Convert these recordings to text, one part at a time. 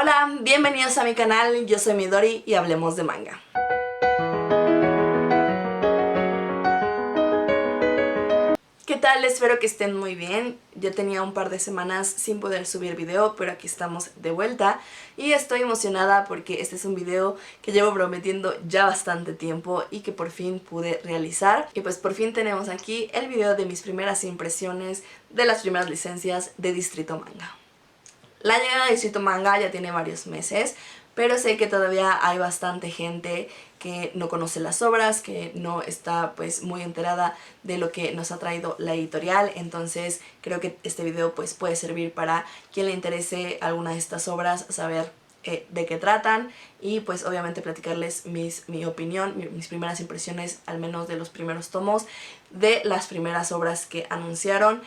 Hola, bienvenidos a mi canal, yo soy Midori y hablemos de manga. ¿Qué tal? Espero que estén muy bien. Yo tenía un par de semanas sin poder subir video, pero aquí estamos de vuelta y estoy emocionada porque este es un video que llevo prometiendo ya bastante tiempo y que por fin pude realizar. Y pues por fin tenemos aquí el video de mis primeras impresiones de las primeras licencias de Distrito Manga. La llegada de Distrito Manga ya tiene varios meses, pero sé que todavía hay bastante gente que no conoce las obras, que no está pues muy enterada de lo que nos ha traído la editorial. Entonces creo que este video pues puede servir para quien le interese alguna de estas obras, saber de qué tratan y pues obviamente platicarles mi opinión, mis primeras impresiones, al menos de los primeros tomos de las primeras obras que anunciaron.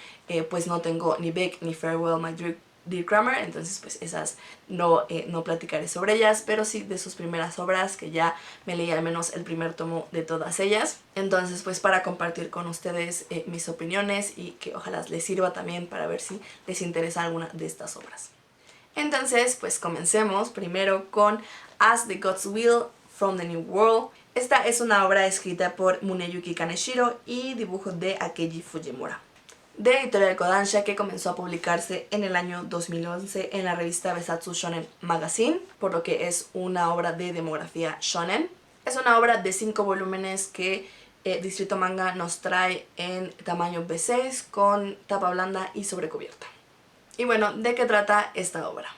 Pues no tengo ni Big ni Farewell My Dear Grammar, entonces pues esas no platicaré sobre ellas, pero sí de sus primeras obras, que ya me leí al menos el primer tomo de todas ellas. Entonces pues para compartir con ustedes mis opiniones y que ojalá les sirva también para ver si les interesa alguna de estas obras. Entonces pues comencemos primero con As the Gods Will from the New World. Esta es una obra escrita por Muneyuki Kaneshiro y dibujo de Akeji Fujimura, de Editorial Kodansha, que comenzó a publicarse en el año 2011 en la revista Besatsu Shonen Magazine, por lo que es una obra de demografía shonen. Es una obra de 5 volúmenes que Distrito Manga nos trae en tamaño B6 con tapa blanda y sobrecubierta. Y bueno, ¿de qué trata esta obra?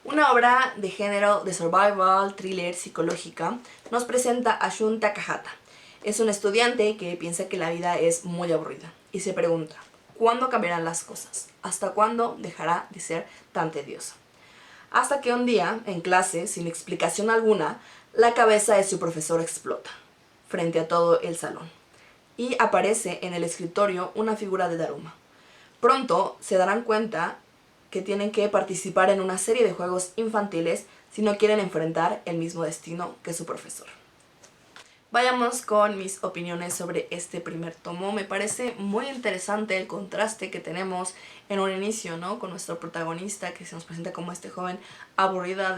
Una obra de género de survival, thriller, psicológica, nos presenta a Shun Takahata. Es un estudiante que piensa que la vida es muy aburrida y se pregunta: ¿cuándo cambiarán las cosas? ¿Hasta cuándo dejará de ser tan tediosa? Hasta que un día, en clase, sin explicación alguna, la cabeza de su profesor explota frente a todo el salón y aparece en el escritorio una figura de Daruma. Pronto se darán cuenta que tienen que participar en una serie de juegos infantiles si no quieren enfrentar el mismo destino que su profesor. Vayamos con mis opiniones sobre este primer tomo. Me parece muy interesante el contraste que tenemos en un inicio, ¿no? Con nuestro protagonista, que se nos presenta como este joven aburrido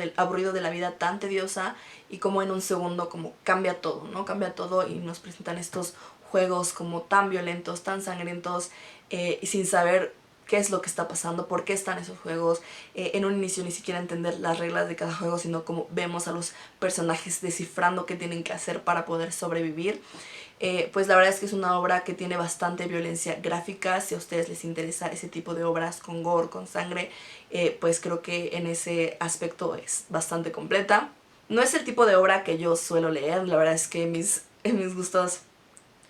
de la vida tan tediosa, y como en un segundo como cambia todo, ¿no? Cambia todo y nos presentan estos juegos como tan violentos, tan sangrientos, y sin saber qué es lo que está pasando, por qué están esos juegos. En un inicio ni siquiera entender las reglas de cada juego, sino como vemos a los personajes descifrando qué tienen que hacer para poder sobrevivir. Pues la verdad es que es una obra que tiene bastante violencia gráfica. Si a ustedes les interesa ese tipo de obras con gore, con sangre, pues creo que en ese aspecto es bastante completa. No es el tipo de obra que yo suelo leer, la verdad es que mis gustos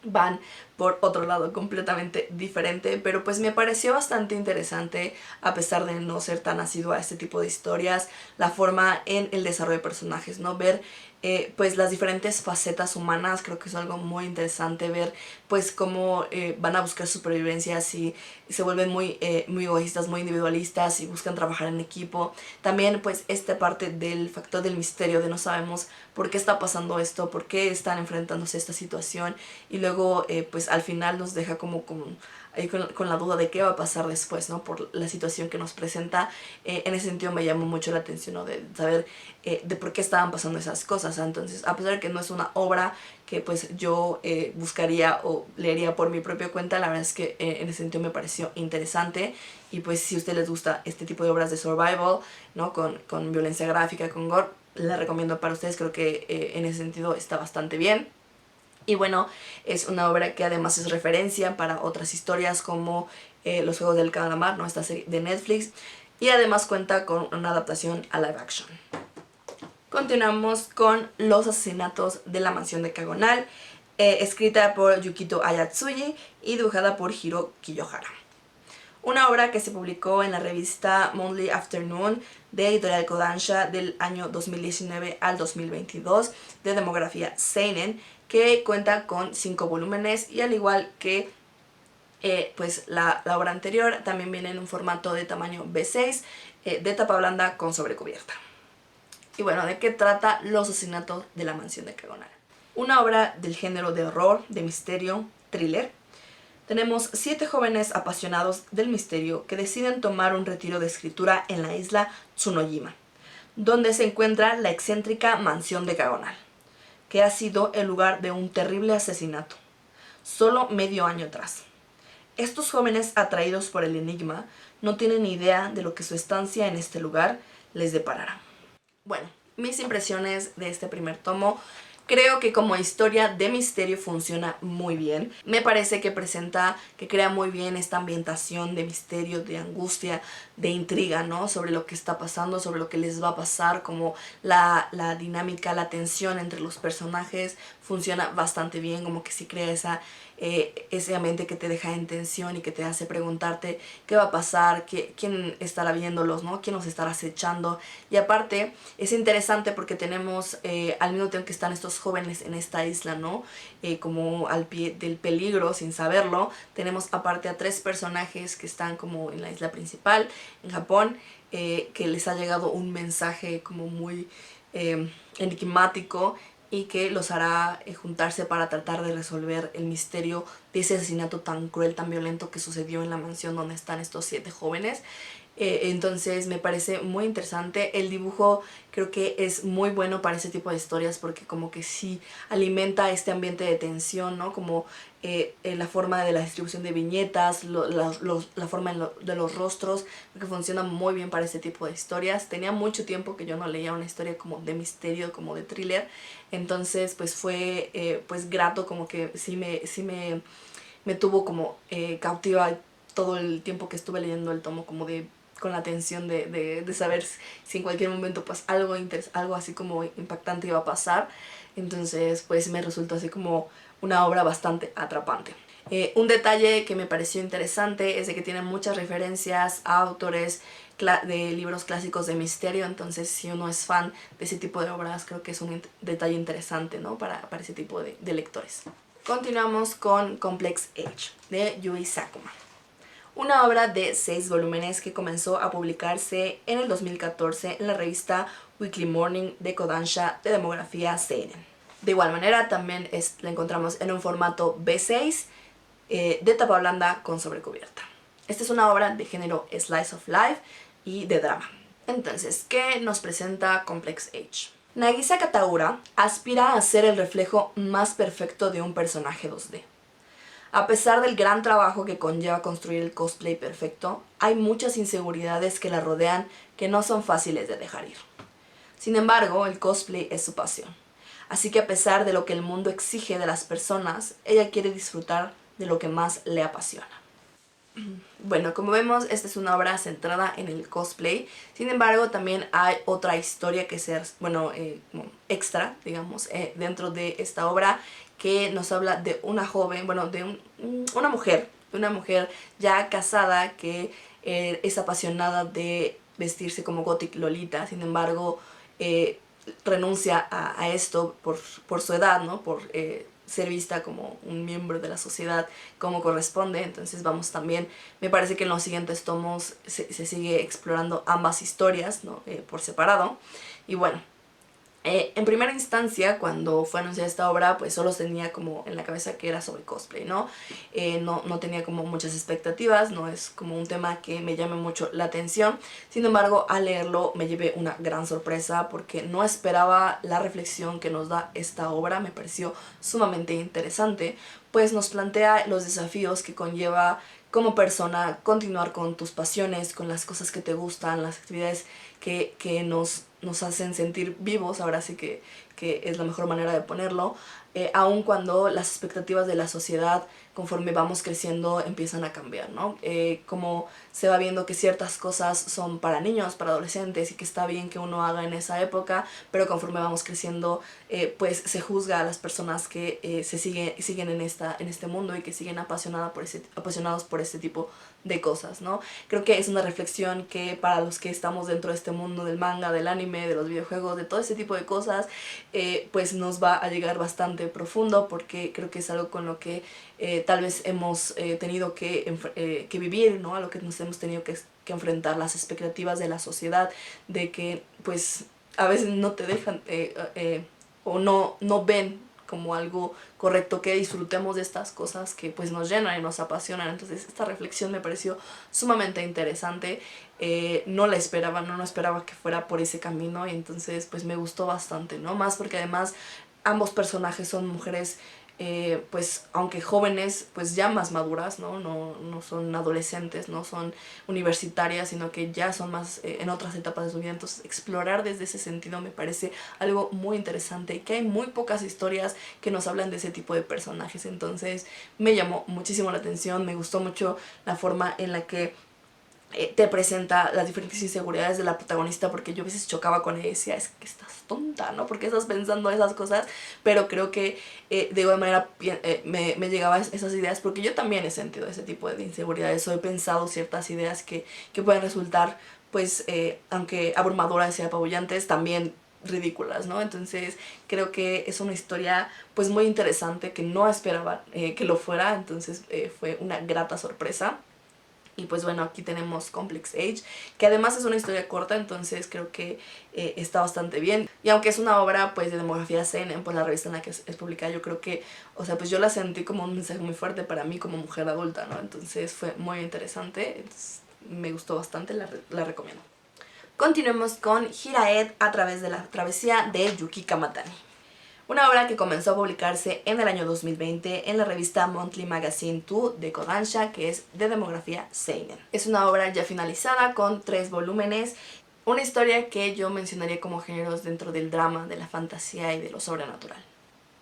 van por otro lado completamente diferente, pero pues me pareció bastante interesante, a pesar de no ser tan asidua a este tipo de historias, la forma en el desarrollo de personajes, ¿no? Ver pues las diferentes facetas humanas. Creo que es algo muy interesante ver pues cómo van a buscar supervivencia, si se vuelven muy egoístas, muy individualistas y buscan trabajar en equipo. También pues esta parte del factor del misterio, de no sabemos por qué está pasando esto, por qué están enfrentándose a esta situación, y luego pues al final nos deja como con la duda de qué va a pasar después, ¿no? Por la situación que nos presenta. En ese sentido me llamó mucho la atención, ¿no? De saber de por qué estaban pasando esas cosas. Entonces, a pesar de que no es una obra que pues yo buscaría o leería por mi propia cuenta, la verdad es que en ese sentido me pareció interesante. Y pues si a ustedes les gusta este tipo de obras de survival, ¿no? Con violencia gráfica, con gore, la recomiendo para ustedes. Creo que en ese sentido está bastante bien. Y bueno, es una obra que además es referencia para otras historias como Los Juegos del Calamar, ¿no? Esta serie de Netflix. Y además cuenta con una adaptación a live action. Continuamos con Los Asesinatos de la Mansión de Kagonal, escrita por Yukito Ayatsuji y dibujada por Hiro Kiyohara. Una obra que se publicó en la revista Monthly Afternoon de Editorial Kodansha del año 2019 al 2022, de demografía seinen, que cuenta con 5 volúmenes y al igual que pues la obra anterior, también viene en un formato de tamaño B6, de tapa blanda con sobrecubierta. Y bueno, ¿de qué trata Los Asesinatos de la Mansión de Kagonal? Una obra del género de horror, de misterio, thriller. Tenemos 7 jóvenes apasionados del misterio que deciden tomar un retiro de escritura en la isla Tsunojima, donde se encuentra la excéntrica mansión de Cagonal, que ha sido el lugar de un terrible asesinato, solo medio año atrás. Estos jóvenes, atraídos por el enigma, no tienen ni idea de lo que su estancia en este lugar les deparará. Bueno, mis impresiones de este primer tomo. Creo que como historia de misterio funciona muy bien. Me parece que presenta, que crea muy bien esta ambientación de misterio, de angustia, de intriga, ¿no? Sobre lo que está pasando, sobre lo que les va a pasar, como la dinámica, la tensión entre los personajes funciona bastante bien, como que sí crea ese ambiente que te deja en tensión y que te hace preguntarte qué va a pasar, quién estará viéndolos, ¿no? Quién los estará acechando. Y aparte es interesante porque tenemos al mismo tiempo que están estos jóvenes en esta isla, ¿no? Como al pie del peligro sin saberlo, tenemos aparte a 3 personajes que están como en la isla principal, en Japón, que les ha llegado un mensaje como muy enigmático y que los hará juntarse para tratar de resolver el misterio de ese asesinato tan cruel, tan violento que sucedió en la mansión donde están estos 7 jóvenes. Entonces me parece muy interesante. El dibujo creo que es muy bueno para ese tipo de historias porque como que sí alimenta este ambiente de tensión, ¿no? Como la forma de la distribución de viñetas, la forma de los rostros, que funciona muy bien para ese tipo de historias. Tenía mucho tiempo que yo no leía una historia como de misterio, como de thriller, entonces pues fue pues grato, como que me tuvo como cautiva todo el tiempo que estuve leyendo el tomo, como de con la tensión de saber si en cualquier momento pues algo así como impactante iba a pasar. Entonces pues me resultó así como una obra bastante atrapante. Un detalle que me pareció interesante es de que tiene muchas referencias a autores de libros clásicos de misterio, entonces si uno es fan de ese tipo de obras creo que es un detalle interesante, ¿no? para ese tipo de lectores. Continuamos con Complex Age de Yui Sakuma, una obra de 6 volúmenes que comenzó a publicarse en el 2014 en la revista Weekly Morning de Kodansha de demografía seinen. De igual manera también la encontramos en un formato B6 de tapa blanda con sobrecubierta. Esta es una obra de género Slice of Life y de drama. Entonces, ¿qué nos presenta Complex Age? Nagisa Kataura aspira a ser el reflejo más perfecto de un personaje 2D. A pesar del gran trabajo que conlleva construir el cosplay perfecto, hay muchas inseguridades que la rodean que no son fáciles de dejar ir. Sin embargo, el cosplay es su pasión. Así que a pesar de lo que el mundo exige de las personas, ella quiere disfrutar de lo que más le apasiona. Bueno, como vemos, esta es una obra centrada en el cosplay. Sin embargo, también hay otra historia que ser, bueno, como extra, digamos, dentro de esta obra, que nos habla de una joven, bueno, de una mujer ya casada que es apasionada de vestirse como Gothic Lolita. Sin embargo, renuncia a esto por su edad, ¿no? Por ser vista como un miembro de la sociedad como corresponde. Entonces vamos también, me parece que en los siguientes tomos se sigue explorando ambas historias, ¿no? Por separado. Y bueno, en primera instancia, cuando fue anunciada esta obra, pues solo tenía como en la cabeza que era sobre cosplay, ¿no? No tenía como muchas expectativas, no es como un tema que me llame mucho la atención. Sin embargo, al leerlo me llevé una gran sorpresa porque no esperaba la reflexión que nos da esta obra. Me pareció sumamente interesante, pues nos plantea los desafíos que conlleva como persona continuar con tus pasiones, con las cosas que te gustan, las actividades que nos hacen sentir vivos. Ahora sí que es la mejor manera de ponerlo, aun cuando las expectativas de la sociedad conforme vamos creciendo empiezan a cambiar, ¿no? Como se va viendo que ciertas cosas son para niños, para adolescentes, y que está bien que uno haga en esa época, pero conforme vamos creciendo pues se juzga a las personas que siguen en este mundo y que siguen apasionados por este tipo de cosas, ¿no? Creo que es una reflexión que para los que estamos dentro de este mundo del manga, del anime, de los videojuegos, de todo ese tipo de cosas, pues nos va a llegar bastante profundo, porque creo que es algo con lo que tal vez hemos tenido que vivir, ¿no? A lo que nos hemos tenido que enfrentar, las expectativas de la sociedad, de que pues a veces no te dejan o no ven como algo correcto, que disfrutemos de estas cosas que pues nos llenan y nos apasionan. Entonces esta reflexión me pareció sumamente interesante. No la esperaba, no esperaba que fuera por ese camino, y entonces pues me gustó bastante, ¿no? Más porque además ambos personajes son mujeres, pues aunque jóvenes, pues ya más maduras, ¿no? No son adolescentes, no son universitarias, sino que ya son más en otras etapas de su vida. Entonces explorar desde ese sentido me parece algo muy interesante, y que hay muy pocas historias que nos hablan de ese tipo de personajes. Entonces me llamó muchísimo la atención, me gustó mucho la forma en la que te presenta las diferentes inseguridades de la protagonista, porque yo a veces chocaba con ella y decía, es que estás tonta, ¿no? ¿Por qué estás pensando esas cosas? Pero creo que de igual manera me llegaban esas ideas, porque yo también he sentido ese tipo de inseguridades, o he pensado ciertas ideas que pueden resultar, pues, aunque abrumadoras y apabullantes, también ridículas, ¿no? Entonces creo que es una historia pues muy interesante, que no esperaba que lo fuera. Entonces fue una grata sorpresa. Y pues bueno, aquí tenemos Complex Age, que además es una historia corta, entonces creo que está bastante bien. Y aunque es una obra pues de demografía seinen, pues la revista en la que es publicada, yo creo que, o sea, pues yo la sentí como un mensaje muy fuerte para mí como mujer adulta, ¿no? Entonces fue muy interesante, entonces, me gustó bastante, la recomiendo. Continuemos con Hiraed a través de la travesía de Yuki Kamatani. Una obra que comenzó a publicarse en el año 2020 en la revista Monthly Magazine 2 de Kodansha, que es de demografía seinen. Es una obra ya finalizada con 3 volúmenes, una historia que yo mencionaría como géneros dentro del drama, de la fantasía y de lo sobrenatural.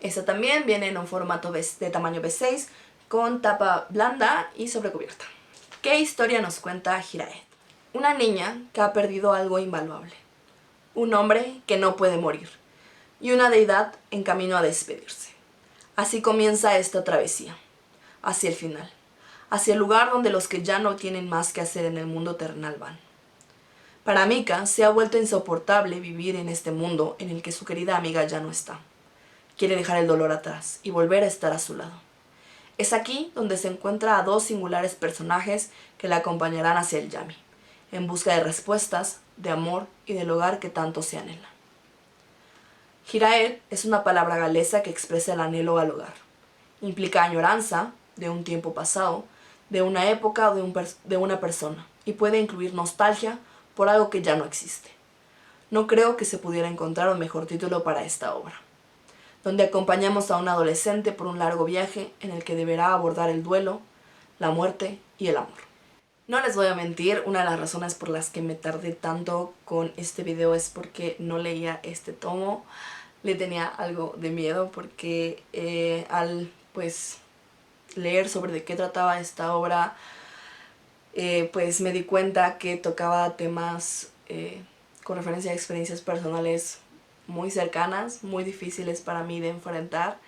Esta también viene en un formato de tamaño B6, con tapa blanda y sobrecubierta. ¿Qué historia nos cuenta Hiraed? Una niña que ha perdido algo invaluable, un hombre que no puede morir, y una deidad en camino a despedirse. Así comienza esta travesía, hacia el final, hacia el lugar donde los que ya no tienen más que hacer en el mundo terrenal van. Para Mika se ha vuelto insoportable vivir en este mundo en el que su querida amiga ya no está. Quiere dejar el dolor atrás y volver a estar a su lado. Es aquí donde se encuentra a 2 singulares personajes que la acompañarán hacia el Yami, en busca de respuestas, de amor y del hogar que tanto se anhela. Hiraed es una palabra galesa que expresa el anhelo al hogar. Implica añoranza de un tiempo pasado, de una época o de una persona, y puede incluir nostalgia por algo que ya no existe. No creo que se pudiera encontrar un mejor título para esta obra, donde acompañamos a un adolescente por un largo viaje en el que deberá abordar el duelo, la muerte y el amor. No les voy a mentir, una de las razones por las que me tardé tanto con este video es porque no leía este tomo. Le tenía algo de miedo, porque al pues leer sobre de qué trataba esta obra, pues me di cuenta que tocaba temas con referencia a experiencias personales muy cercanas, muy difíciles para mí de enfrentar.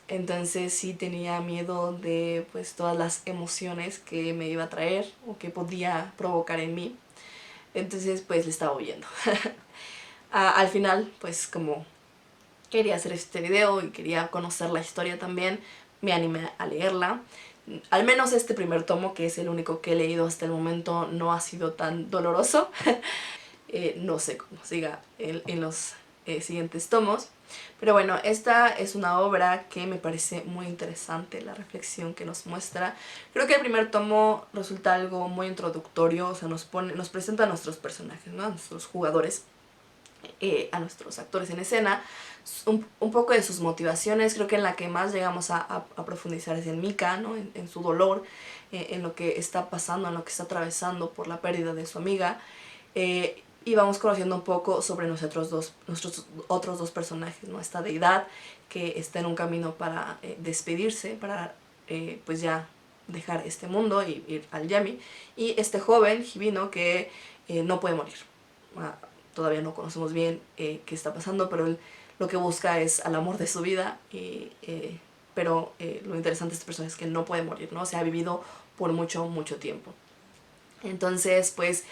Entonces sí tenía miedo de pues todas las emociones que me iba a traer o que podía provocar en mí. Entonces pues le estaba huyendo. Al final, pues como quería hacer este video y quería conocer la historia también, me animé a leerla. Al menos este primer tomo, que es el único que he leído hasta el momento, no ha sido tan doloroso. No sé cómo siga en los siguientes tomos. Pero bueno, esta es una obra que me parece muy interesante, la reflexión que nos muestra. Creo que el primer tomo resulta algo muy introductorio, o sea, nos presenta a nuestros personajes, ¿no? A nuestros jugadores, a nuestros actores en escena, un poco de sus motivaciones. Creo que en la que más llegamos a profundizar es en Mika, ¿no? En su dolor, en lo que está pasando, en lo que está atravesando por la pérdida de su amiga. Y vamos conociendo un poco sobre nuestros otros dos personajes, ¿no? Esta deidad que está en un camino para despedirse, para pues ya dejar este mundo y ir al Yami. Y este joven, Hibino, que no puede morir. Todavía no conocemos bien qué está pasando, pero él lo que busca es al amor de su vida. Pero lo interesante de este personaje es que no puede morir, ¿no? Se ha vivido por mucho, mucho tiempo. Entonces, pues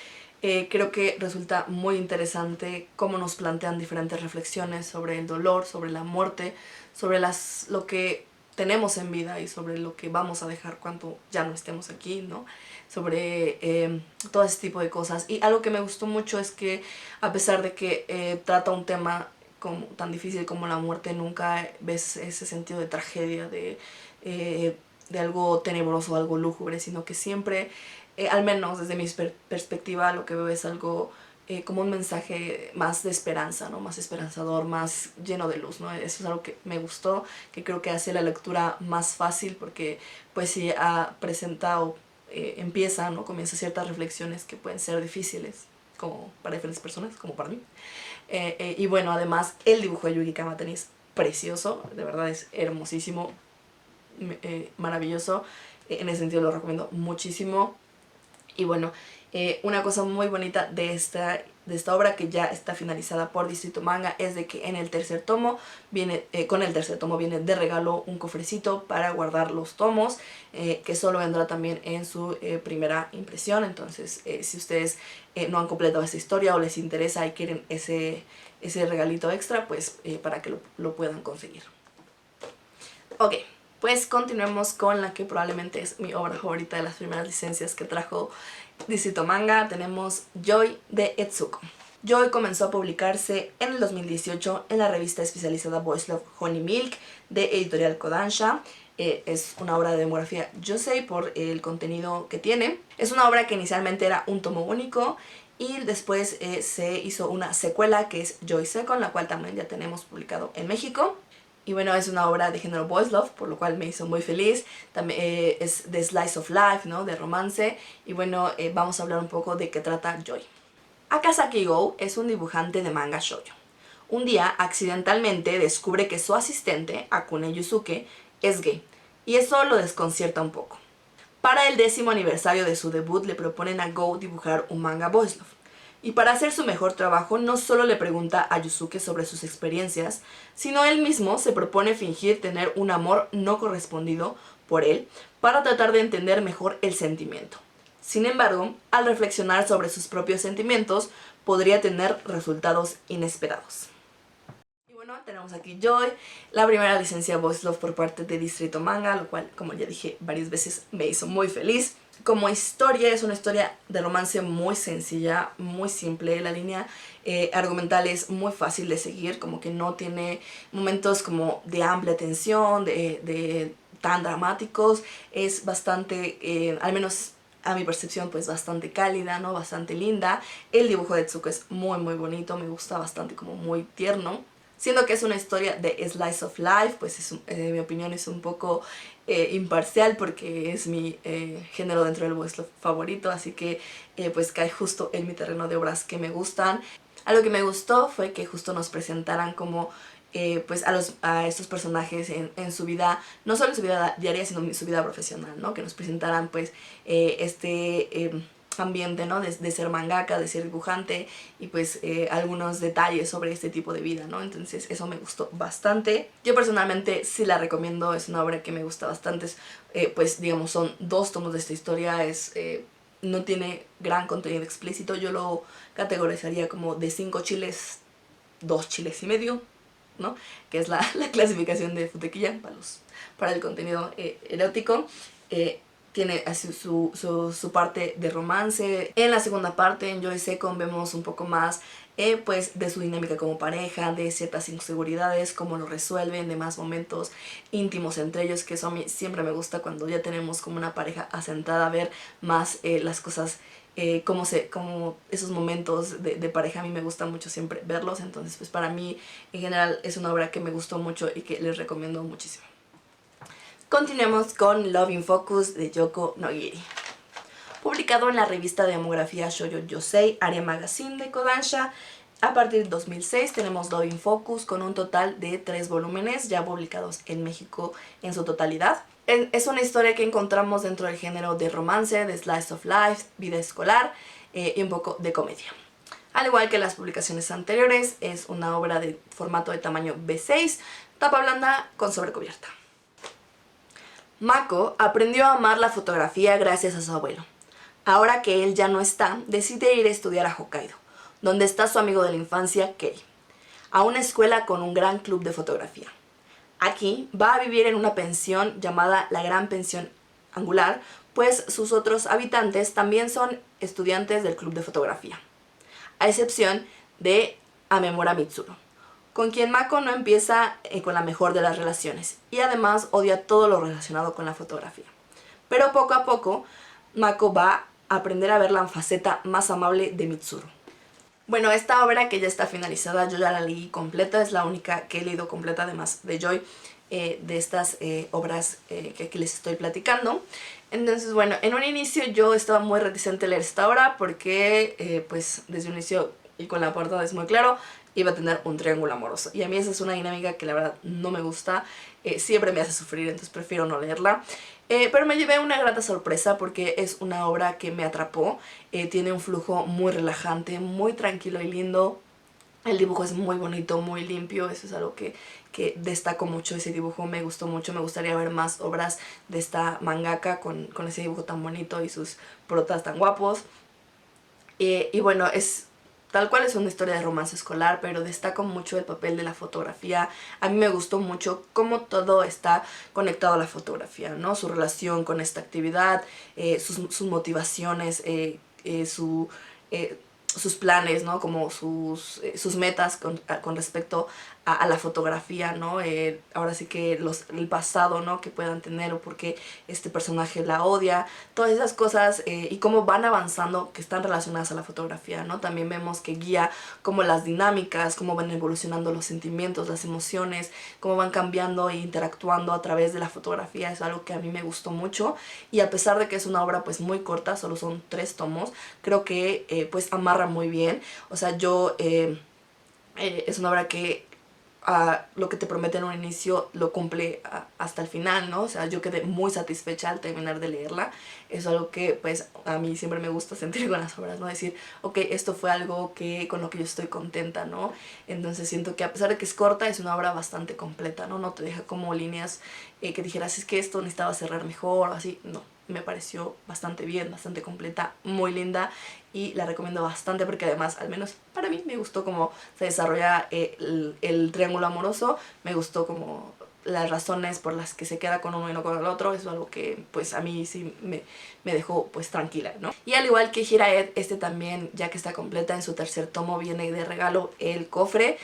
creo que resulta muy interesante cómo nos plantean diferentes reflexiones sobre el dolor, sobre la muerte, sobre lo que tenemos en vida y sobre lo que vamos a dejar cuando ya no estemos aquí, ¿no? Sobre todo ese tipo de cosas. Y algo que me gustó mucho es que, a pesar de que trata un tema como, tan difícil como la muerte, nunca ves ese sentido de tragedia, de algo tenebroso, algo lúgubre, sino que siempre, al menos desde mi perspectiva, lo que veo es algo como un mensaje más de esperanza, ¿no? Más esperanzador, más lleno de luz, ¿no? Eso es algo que me gustó, que creo que hace la lectura más fácil porque pues si presenta o empieza, ¿no? Comienza ciertas reflexiones que pueden ser difíciles como para diferentes personas, como para mí. Y bueno, además el dibujo de Yuki Kamatani es precioso, de verdad es hermosísimo, maravilloso, en ese sentido lo recomiendo muchísimo. Y bueno, una cosa muy bonita de esta obra, que ya está finalizada por Distrito Manga, es de que en el tercer tomo viene, con el tercer tomo viene de regalo un cofrecito para guardar los tomos, que solo vendrá también en su primera impresión. Entonces si ustedes no han completado esta historia o les interesa y quieren ese regalito extra, pues para que lo puedan conseguir. Ok, pues continuemos con la que probablemente es mi obra favorita de las primeras licencias que trajo Distrito Manga. Tenemos Joy de Etsuko. Joy comenzó a publicarse en el 2018 en la revista especializada Boys Love Honey Milk de editorial Kodansha. Es una obra de demografía yosei por el contenido que tiene. Es una obra que inicialmente era un tomo único y después se hizo una secuela que es Joy Second, la cual también ya tenemos publicado en México. Y bueno, es una obra de género boys love, por lo cual me hizo muy feliz. También es de slice of life, ¿no? De romance. Y bueno, vamos a hablar un poco de qué trata Joy. Akazaki Go es un dibujante de manga shoujo. Un día, accidentalmente, descubre que su asistente, Akune Yusuke, es gay. Y eso lo desconcierta un poco. Para el 10º aniversario de su debut le proponen a Go dibujar un manga boys love. Y para hacer su mejor trabajo no solo le pregunta a Yusuke sobre sus experiencias, sino él mismo se propone fingir tener un amor no correspondido por él para tratar de entender mejor el sentimiento. Sin embargo, al reflexionar sobre sus propios sentimientos, podría tener resultados inesperados. Y bueno, tenemos aquí Joy, la primera licencia Boys Love por parte de Distrito Manga, lo cual, como ya dije varias veces, me hizo muy feliz. Como historia, es una historia de romance muy sencilla, muy simple. La línea argumental es muy fácil de seguir, como que no tiene momentos como de amplia tensión, de tan dramáticos. Es bastante, al menos a mi percepción, pues bastante cálida, ¿no? Bastante linda. El dibujo de Tsuko es muy muy bonito, me gusta bastante, como muy tierno. Siendo que es una historia de slice of life, pues mi opinión es un poco imparcial porque es mi género dentro del boys love favorito, así que pues cae justo en mi terreno de obras que me gustan. Algo que me gustó fue que justo nos presentaran como pues a estos personajes en su vida, no solo en su vida diaria, sino en su vida profesional, ¿no? Que nos presentaran pues ambiente, ¿no? De ser mangaka, de ser dibujante y pues algunos detalles sobre este tipo de vida, ¿no? Entonces eso me gustó bastante. Yo personalmente sí la recomiendo, es una obra que me gusta bastante. Pues digamos son 2 tomos de esta historia, no tiene gran contenido explícito, yo lo categorizaría como de 5 chiles, 2 chiles y medio, ¿no? Que es la clasificación de Futequilla para el contenido erótico. Tiene así su parte de romance. En la segunda parte, en Joy Second, vemos un poco más pues de su dinámica como pareja, de ciertas inseguridades, cómo lo resuelven, de más momentos íntimos entre ellos, que eso a mí siempre me gusta cuando ya tenemos como una pareja asentada, ver más las cosas, como esos momentos de pareja. A mí me gusta mucho siempre verlos, entonces pues para mí en general es una obra que me gustó mucho y que les recomiendo muchísimo. Continuemos con Love in Focus de Yoko Nogiri. Publicado en la revista de demografía Shoujo Yosei Aria Magazine de Kodansha, a partir de 2006 tenemos Love in Focus con un total de 3 volúmenes ya publicados en México en su totalidad. Es una historia que encontramos dentro del género de romance, de slice of life, vida escolar y un poco de comedia. Al igual que las publicaciones anteriores, es una obra de formato de tamaño B6, tapa blanda con sobrecubierta. Mako aprendió a amar la fotografía gracias a su abuelo. Ahora que él ya no está, decide ir a estudiar a Hokkaido, donde está su amigo de la infancia, Kei, a una escuela con un gran club de fotografía. Aquí va a vivir en una pensión llamada la Gran Pensión Angular, pues sus otros habitantes también son estudiantes del club de fotografía, a excepción de Amemura Mitsuru, con quien Mako no empieza con la mejor de las relaciones y además odia todo lo relacionado con la fotografía. Pero poco a poco, Mako va a aprender a ver la faceta más amable de Mitsuru. Bueno, esta obra que ya está finalizada, yo ya la leí completa, es la única que he leído completa además de Joy, de estas obras que aquí les estoy platicando. Entonces, bueno, en un inicio yo estaba muy reticente a leer esta obra porque, pues, desde un inicio y con la portada es muy claro, iba a tener un triángulo amoroso. Y a mí esa es una dinámica que la verdad no me gusta, siempre me hace sufrir, entonces prefiero no leerla. Pero me llevé una grata sorpresa porque es una obra que me atrapó, tiene un flujo muy relajante, muy tranquilo y lindo. El dibujo es muy bonito, muy limpio, eso es algo que destaco mucho, ese dibujo me gustó mucho, me gustaría ver más obras de esta mangaka con ese dibujo tan bonito y sus protas tan guapos. Y bueno, es tal cual es una historia de romance escolar, pero destaco mucho el papel de la fotografía. A mí me gustó mucho cómo todo está conectado a la fotografía, ¿no? Su relación con esta actividad, sus motivaciones, su... sus planes, ¿no? Como sus metas con respecto a la fotografía, ¿no? Ahora sí que el pasado, ¿no? Que puedan tener o por qué este personaje la odia, todas esas cosas y cómo van avanzando que están relacionadas a la fotografía, ¿no? También vemos que guía como las dinámicas, cómo van evolucionando los sentimientos, las emociones, cómo van cambiando e interactuando a través de la fotografía, es algo que a mí me gustó mucho y a pesar de que es una obra pues muy corta, solo son 3 tomos, creo que pues amarra muy bien, o sea, es una obra que lo que te promete en un inicio lo cumple hasta el final, ¿no? O sea, yo quedé muy satisfecha al terminar de leerla. Es algo que, pues, a mí siempre me gusta sentir con las obras, ¿no? Decir, ok, esto fue algo con lo que yo estoy contenta, ¿no? Entonces siento que a pesar de que es corta, es una obra bastante completa, ¿no? No te deja como líneas que dijeras, es que esto necesitaba cerrar mejor o así, no. Me pareció bastante bien, bastante completa, muy linda y la recomiendo bastante porque además, al menos para mí, me gustó cómo se desarrolla el triángulo amoroso, me gustó como las razones por las que se queda con uno y no con el otro, es algo que pues a mí sí me dejó pues tranquila, ¿no? Y al igual que Hiraed, este también, ya que está completa en su tercer tomo, viene de regalo el cofre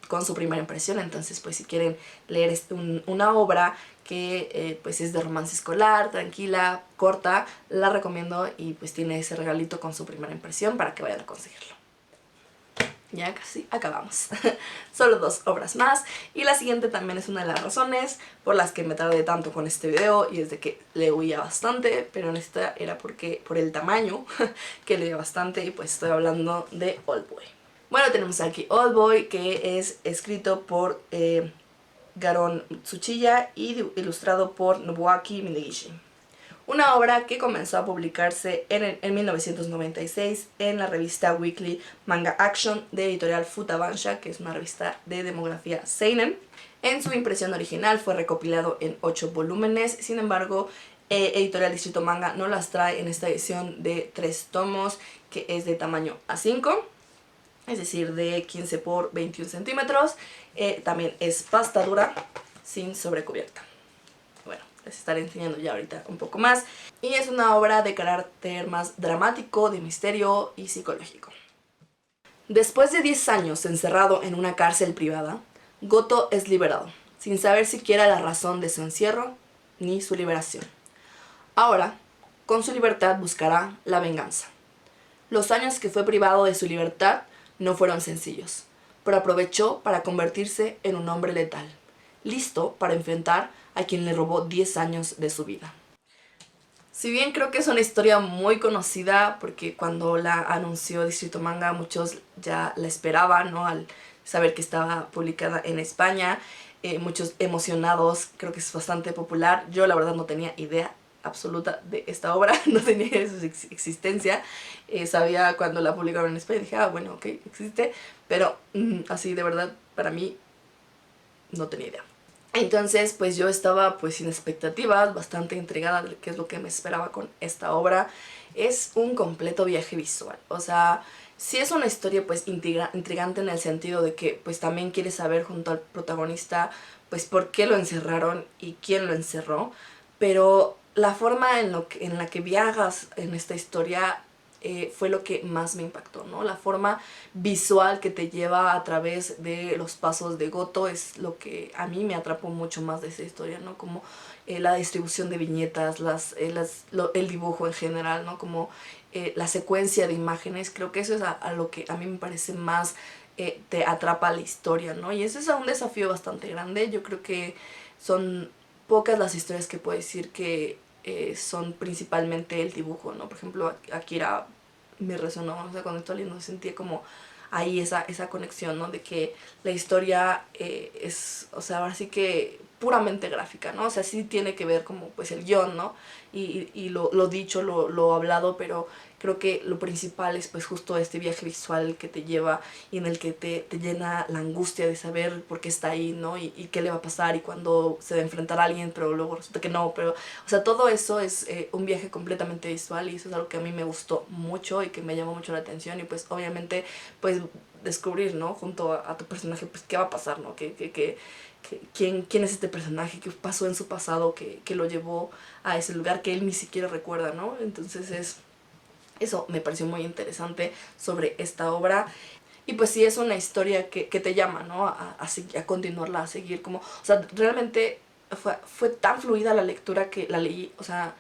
con su primera impresión, entonces pues si quieren leer una obra que pues es de romance escolar, tranquila, corta, la recomiendo y pues tiene ese regalito con su primera impresión para que vayan a conseguirlo. Ya casi acabamos. Solo 2 obras más y la siguiente también es una de las razones por las que me tardé tanto con este video y es de que le huía bastante, pero en esta era por el tamaño que leía bastante y pues estoy hablando de Oldboy. Bueno, tenemos aquí Oldboy, que es escrito por Garon Tsuchiya y ilustrado por Nobuaki Minegishi. Una obra que comenzó a publicarse en 1996 en la revista Weekly Manga Action de editorial Futabansha, que es una revista de demografía seinen. En su impresión original fue recopilado en 8 volúmenes, sin embargo, editorial Distrito Manga no las trae en esta edición de 3 tomos, que es de tamaño A5, es decir, de 15 por 21 centímetros. También es pasta dura, sin sobrecubierta. Bueno, les estaré enseñando ya ahorita un poco más. Y es una obra de carácter más dramático, de misterio y psicológico. Después de 10 años encerrado en una cárcel privada, Goto es liberado, sin saber siquiera la razón de su encierro ni su liberación. Ahora, con su libertad buscará la venganza. Los años que fue privado de su libertad no fueron sencillos, pero aprovechó para convertirse en un hombre letal, listo para enfrentar a quien le robó 10 años de su vida. Si bien creo que es una historia muy conocida, porque cuando la anunció Distrito Manga muchos ya la esperaban, ¿no? Al saber que estaba publicada en España, muchos emocionados, creo que es bastante popular. Yo la verdad no tenía idea absoluta de esta obra, no tenía idea de su existencia. Sabía cuando la publicaron en España, dije, ah, bueno, ok, existe, pero así de verdad para mí no tenía idea. Entonces pues yo estaba pues sin expectativas, bastante intrigada de qué es lo que me esperaba con esta obra. Es un completo viaje visual, o sea, sí es una historia pues intrigante en el sentido de que pues también quieres saber junto al protagonista pues por qué lo encerraron y quién lo encerró, pero la forma en la que viajas en esta historia fue lo que más me impactó, ¿no? La forma visual que te lleva a través de los pasos de Goto es lo que a mí me atrapó mucho más de esa historia, ¿no? Como la distribución de viñetas, el dibujo en general, ¿no? Como la secuencia de imágenes, creo que eso es a lo que a mí me parece más te atrapa la historia, ¿no? Y eso es un desafío bastante grande. Yo creo que son pocas las historias que puedo decir que son principalmente el dibujo, ¿no? Por ejemplo, Akira me resonó, o sea, cuando estaba leyendo sentía como ahí esa conexión, ¿no? De que la historia es, o sea, ahora sí que puramente gráfica, ¿no? O sea, sí tiene que ver como pues el guión, ¿no? Y lo dicho, lo hablado, pero creo que lo principal es pues justo este viaje visual que te lleva y en el que te llena la angustia de saber por qué está ahí, ¿no? Y qué le va a pasar y cuando se va a enfrentar a alguien, pero luego resulta que no, pero, o sea, todo eso es un viaje completamente visual y eso es algo que a mí me gustó mucho y que me llamó mucho la atención y pues obviamente pues descubrir, ¿no? Junto a tu personaje, pues qué va a pasar, ¿no? ¿Quién es este personaje? ¿Qué pasó en su pasado que lo llevó a ese lugar que él ni siquiera recuerda, ¿no? Entonces eso me pareció muy interesante sobre esta obra. Y pues sí es una historia que te llama, ¿no? A continuarla, a seguir como... O sea, realmente fue tan fluida la lectura que la leí, o sea,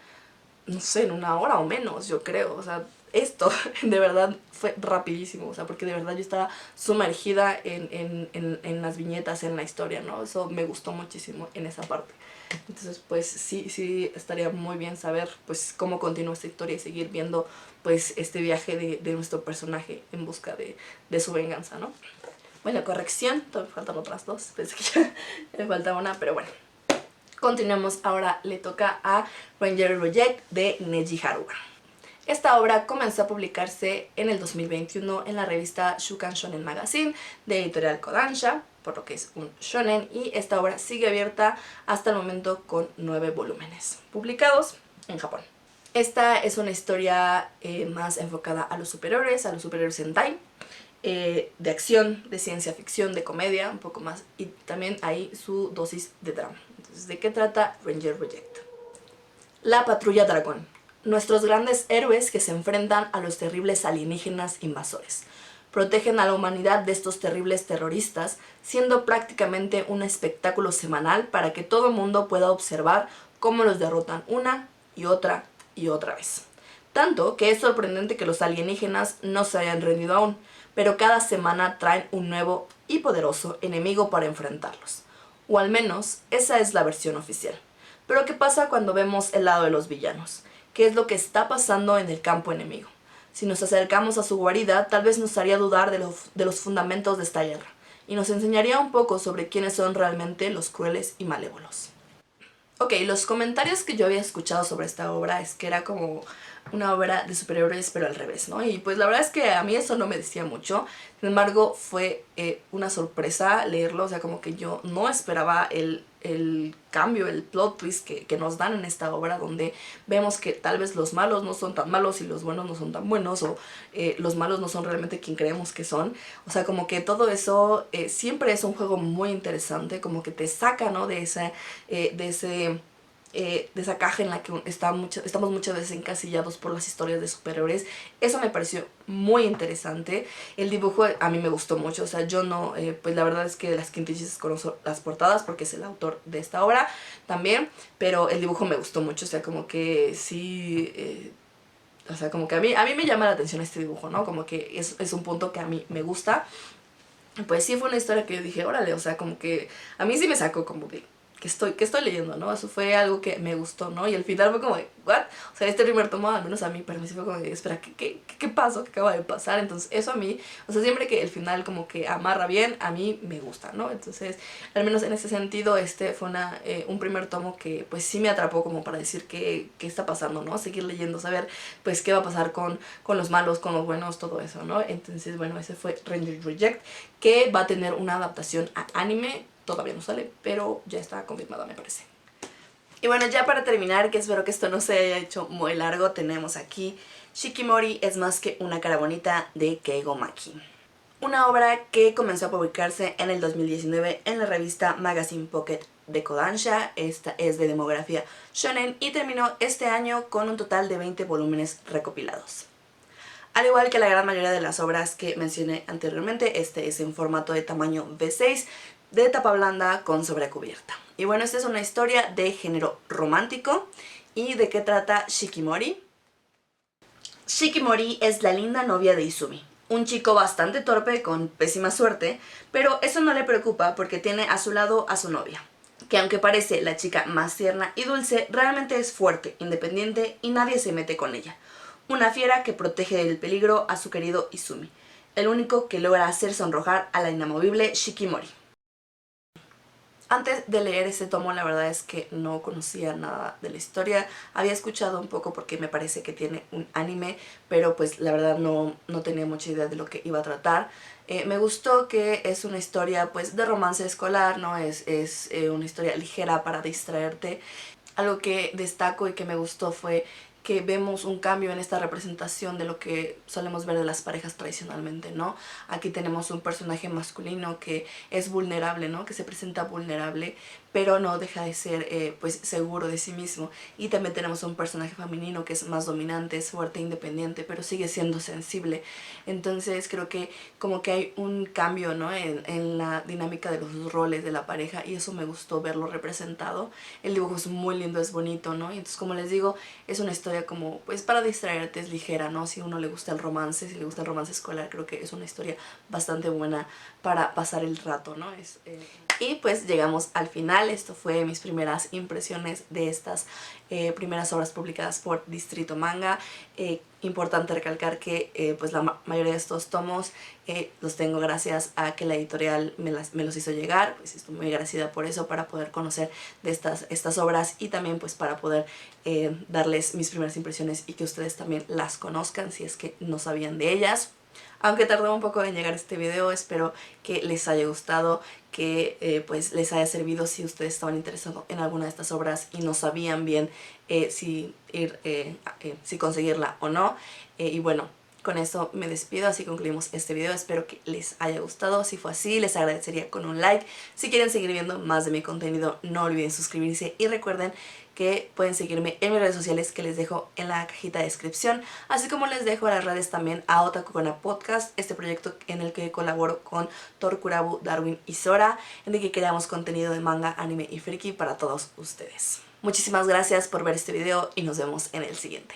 no sé, en una hora o menos, yo creo. O sea, esto de verdad fue rapidísimo, o sea, porque de verdad yo estaba sumergida en las viñetas, en la historia, ¿no? Eso me gustó muchísimo en esa parte. Entonces, pues sí estaría muy bien saber pues cómo continúa esta historia y seguir viendo pues este viaje de nuestro personaje en busca de su venganza, ¿no? Bueno, corrección, todavía me faltan otras dos, pensé que ya me faltaba una, pero bueno. Continuemos, ahora le toca a Ranger Reject de Neji Haruka. Esta obra comenzó a publicarse en el 2021 en la revista Shukan Shonen Magazine de editorial Kodansha, por lo que es un shonen, y esta obra sigue abierta hasta el momento con 9 volúmenes publicados en Japón. Esta es una historia más enfocada a los superhéroes hentai, de acción, de ciencia ficción, de comedia, un poco más, y también hay su dosis de drama. Entonces, ¿de qué trata Ranger Reject? La Patrulla Dragón. Nuestros grandes héroes que se enfrentan a los terribles alienígenas invasores. Protegen a la humanidad de estos terribles terroristas, siendo prácticamente un espectáculo semanal para que todo el mundo pueda observar cómo los derrotan una y otra vez. Tanto que es sorprendente que los alienígenas no se hayan rendido aún, pero cada semana traen un nuevo y poderoso enemigo para enfrentarlos. O al menos, esa es la versión oficial. Pero ¿qué pasa cuando vemos el lado de los villanos? ¿Qué es lo que está pasando en el campo enemigo? Si nos acercamos a su guarida, tal vez nos haría dudar de los fundamentos de esta guerra, y nos enseñaría un poco sobre quiénes son realmente los crueles y malévolos. Ok, los comentarios que yo había escuchado sobre esta obra es que era como una obra de superhéroes pero al revés, ¿no? Y pues la verdad es que a mí eso no me decía mucho. Sin embargo, fue una sorpresa leerlo, o sea, como que yo no esperaba el cambio, el plot twist que nos dan en esta obra, donde vemos que tal vez los malos no son tan malos y los buenos no son tan buenos, o los malos no son realmente quien creemos que son. O sea, como que todo eso siempre es un juego muy interesante, como que te saca, ¿no? De esa caja en la que estamos muchas veces encasillados por las historias de superhéroes. Eso me pareció muy interesante. El dibujo a mí me gustó mucho, o sea, yo no, pues la verdad es que de las quintillas conozco las portadas porque es el autor de esta obra también, pero el dibujo me gustó mucho, o sea, como que sí... o sea, como que a mí me llama la atención este dibujo, ¿no? Como que es un punto que a mí me gusta. Pues sí fue una historia que yo dije, órale, o sea, como que a mí sí me sacó como de que estoy leyendo, ¿no? Eso fue algo que me gustó, ¿no? Y al final fue como de, ¿what? O sea, este primer tomo, al menos a mí, para mí sí fue como de, espera, ¿qué pasó? ¿Qué acaba de pasar? Entonces, eso a mí, o sea, siempre que el final como que amarra bien, a mí me gusta, ¿no? Entonces, al menos en ese sentido, este fue un primer tomo que, pues, sí me atrapó como para decir qué está pasando, ¿no? Seguir leyendo, saber, pues, qué va a pasar con los malos, con los buenos, todo eso, ¿no? Entonces, bueno, ese fue Ranger Reject, que va a tener una adaptación a anime. Todavía no sale, pero ya está confirmada, me parece. Y bueno, ya para terminar, que espero que esto no se haya hecho muy largo, tenemos aquí Shikimori es más que una cara bonita de Keigo Maki. Una obra que comenzó a publicarse en el 2019 en la revista Magazine Pocket de Kodansha. Esta es de demografía shonen y terminó este año con un total de 20 volúmenes recopilados. Al igual que la gran mayoría de las obras que mencioné anteriormente, este es en formato de tamaño B6, de tapa blanda con sobrecubierta. Y bueno, esta es una historia de género romántico. ¿Y de qué trata Shikimori? Shikimori es la linda novia de Izumi, un chico bastante torpe con pésima suerte, pero eso no le preocupa porque tiene a su lado a su novia, que aunque parece la chica más tierna y dulce, realmente es fuerte, independiente y nadie se mete con ella. Una fiera que protege del peligro a su querido Izumi, el único que logra hacer sonrojar a la inamovible Shikimori. Antes de leer este tomo, la verdad es que no conocía nada de la historia. Había escuchado un poco porque me parece que tiene un anime, pero pues la verdad no tenía mucha idea de lo que iba a tratar. Me gustó que es una historia pues de romance escolar, ¿no? Es una historia ligera para distraerte. Algo que destaco y que me gustó fue que vemos un cambio en esta representación de lo que solemos ver de las parejas tradicionalmente, ¿no? Aquí tenemos un personaje masculino que es vulnerable, ¿no? Que se presenta vulnerable, pero no deja de ser pues seguro de sí mismo. Y también tenemos un personaje femenino que es más dominante, es fuerte, independiente, pero sigue siendo sensible. Entonces creo que como que hay un cambio, ¿no? en la dinámica de los roles de la pareja, y eso me gustó verlo representado. El dibujo es muy lindo, es bonito, ¿no? Y entonces, como les digo, es una historia como pues para distraerte, es ligera, ¿no? Si a uno le gusta el romance, si le gusta el romance escolar, creo que es una historia bastante buena para pasar el rato, ¿no? Y pues llegamos al final. Esto fue mis primeras impresiones de estas primeras obras publicadas por Distrito Manga. Importante recalcar que pues la mayoría de estos tomos los tengo gracias a que la editorial me los hizo llegar. Pues estoy muy agradecida por eso, para poder conocer de estas obras y también pues para poder darles mis primeras impresiones y que ustedes también las conozcan si es que no sabían de ellas. Aunque tardó un poco en llegar este video, espero que les haya gustado, que pues les haya servido si ustedes estaban interesados en alguna de estas obras y no sabían bien si conseguirla o no. Y bueno, con eso me despido, así concluimos este video. Espero que les haya gustado. Si fue así, les agradecería con un like. Si quieren seguir viendo más de mi contenido, no olviden suscribirse y recuerden que pueden seguirme en mis redes sociales que les dejo en la cajita de descripción, así como les dejo las redes también a Otakugona Podcast, este proyecto en el que colaboro con Torkurabu, Darwin y Sora, en el que creamos contenido de manga, anime y friki para todos ustedes. Muchísimas gracias por ver este video y nos vemos en el siguiente.